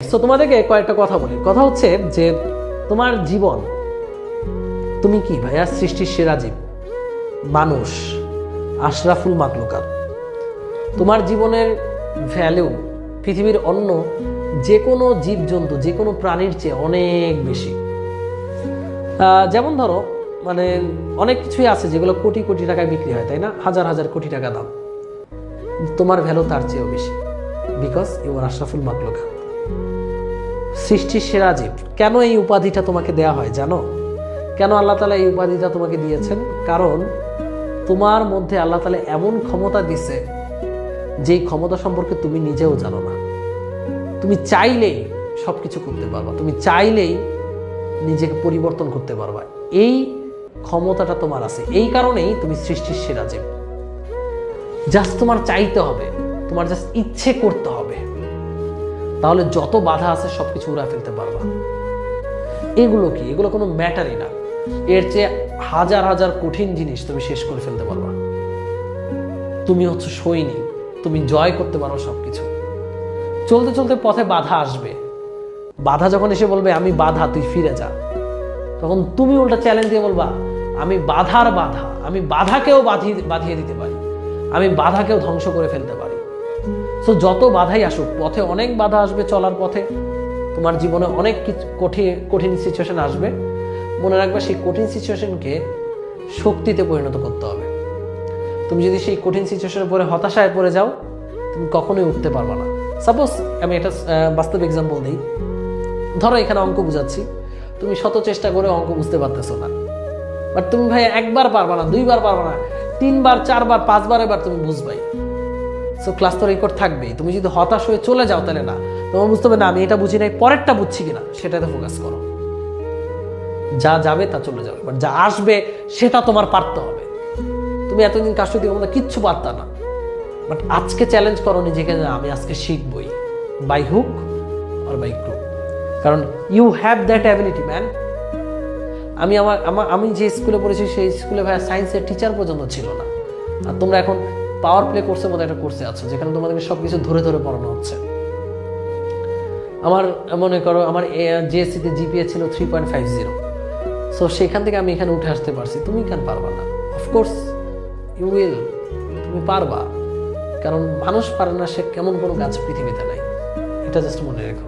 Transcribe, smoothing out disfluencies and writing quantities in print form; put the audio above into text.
So তোমাদেরকে কয়েকটা কথা বলি। কথা হচ্ছে যে তোমার জীবন, তুমি কি ভাইয়া সৃষ্টির সেরা জীব, মানুষ, আশরাফুল মাকলুকাত। তোমার জীবনের ভ্যালু পৃথিবীর অন্য যে কোনো জীবজন্তু, যে কোনো প্রাণীর চেয়ে অনেক বেশি। যেমন ধরো মানে অনেক কিছুই আছে যেগুলো কোটি কোটি টাকায় বিক্রি হয়, তাই না? হাজার হাজার কোটি টাকা দাম। তোমার ভ্যালু তার চেয়েও বেশি, বিকজ ইউ আর আশরাফুল মাকলুকাত, সৃষ্টির সেরা জীব। কেন এই উপাধিটা তোমাকে দেয়া হয় জানো? কেন আল্লাহ তাআলা এই উপাধিটা তোমাকে দিয়েছেন? কারণ তোমার মধ্যে আল্লাহ তাআলা এমন ক্ষমতা দিছে যেই ক্ষমতা সম্পর্কে তুমি নিজেও জানো না। তুমি চাইলেই সবকিছু করতে পারবা, তুমি চাইলেই নিজেকে পরিবর্তন করতে পারবা। এই ক্ষমতাটা তোমার আছে, এই কারণেই তুমি সৃষ্টির সেরা জীব। জাস্ট তোমার চাইতে হবে, তোমার জাস্ট ইচ্ছে করতে হবে, তাহলে যত বাধা আছে সবকিছু উড়ায় ফেলতে পারবা। এগুলো কি? এগুলো কোনো ম্যাটারই না। এর চেয়ে হাজার হাজার কঠিন জিনিস তুমি শেষ করে ফেলতে পারবা। তুমি হচ্ছে সৈনিক, তুমি জয় করতে পারো সবকিছু। চলতে চলতে পথে বাধা আসবে, বাধা যখন এসে বলবে আমি বাধা, তুই ফিরে যা, তখন তুমি উল্টা চ্যালেঞ্জ দিয়ে বলবা আমি বাধার বাধা, আমি বাধাকেও বাঁধিয়ে দিতে পারি, আমি বাধাকেও ধ্বংস করে ফেলতে পারি। সো যত বাধাই আসুক, পথে অনেক বাধা আসবে, চলার পথে তোমার জীবনে অনেক কিছু কঠিন সিচুয়েশন আসবে। মনে রাখবে সেই কঠিন সিচুয়েশনকে শক্তিতে পরিণত করতে হবে। তুমি যদি সেই কঠিন সিচুয়েশনের পরে হতাশায় পড়ে যাও, তুমি কখনোই উঠতে পারবে না। সাপোজ আমি একটা বাস্তব এক্সাম্পল দিই। ধরো এখানে অঙ্ক বুঝাচ্ছি, তুমি শত চেষ্টা করে অঙ্ক বুঝতে পারতেছো না, বাট তুমি ভাই একবার পারবা না, দুইবার পারবা না, তিনবার, চারবার, পাঁচবার এবার তুমি বুঝবাই। সো ক্লাস তো রেকর্ড থাকবেই। তুমি যদি হতাশ হয়ে চলে যাও তাহলে না, তোমার বুঝতে হবে না আমি এটা বুঝি নাই, পরেরটা বুঝছি কিনা সেটাতে ফোকাস করো। যা যাবে তা চলে যাবে, বাট যা আসবে সেটা তোমার পারতে হবে। তুমি এতদিন কাজটি কিচ্ছু পারতা না, বাট আজকে চ্যালেঞ্জ করো নিজেকে, আমি আজকে শিখবই, বাই হুক আর বাই ক্রুক। কারণ you have that ability man. আমি যে স্কুলে পড়েছি সেই স্কুলে ভাইয়া সায়েন্সের টিচার পর্যন্ত ছিল না, আর তোমরা এখন পাওয়ার প্লে কোর্সের মতো একটা কোর্সে আছো যেখানে তোমাদেরকে সবকিছু ধরে ধরে পড়ানো হচ্ছে। আমার মনে করো আমার জিএসসিতে জিপিএ ছিল 3.50। সো সেখান থেকে আমি এখানে উঠে আসতে পারছি, তুমি কেন পারবা না? অফকোর্স ইউ উইল, তুমি পারবা। কারণ মানুষ পারে না সে কেমন কোনো কাজ পৃথিবীতে নাই, এটা জাস্ট মনে রেখো।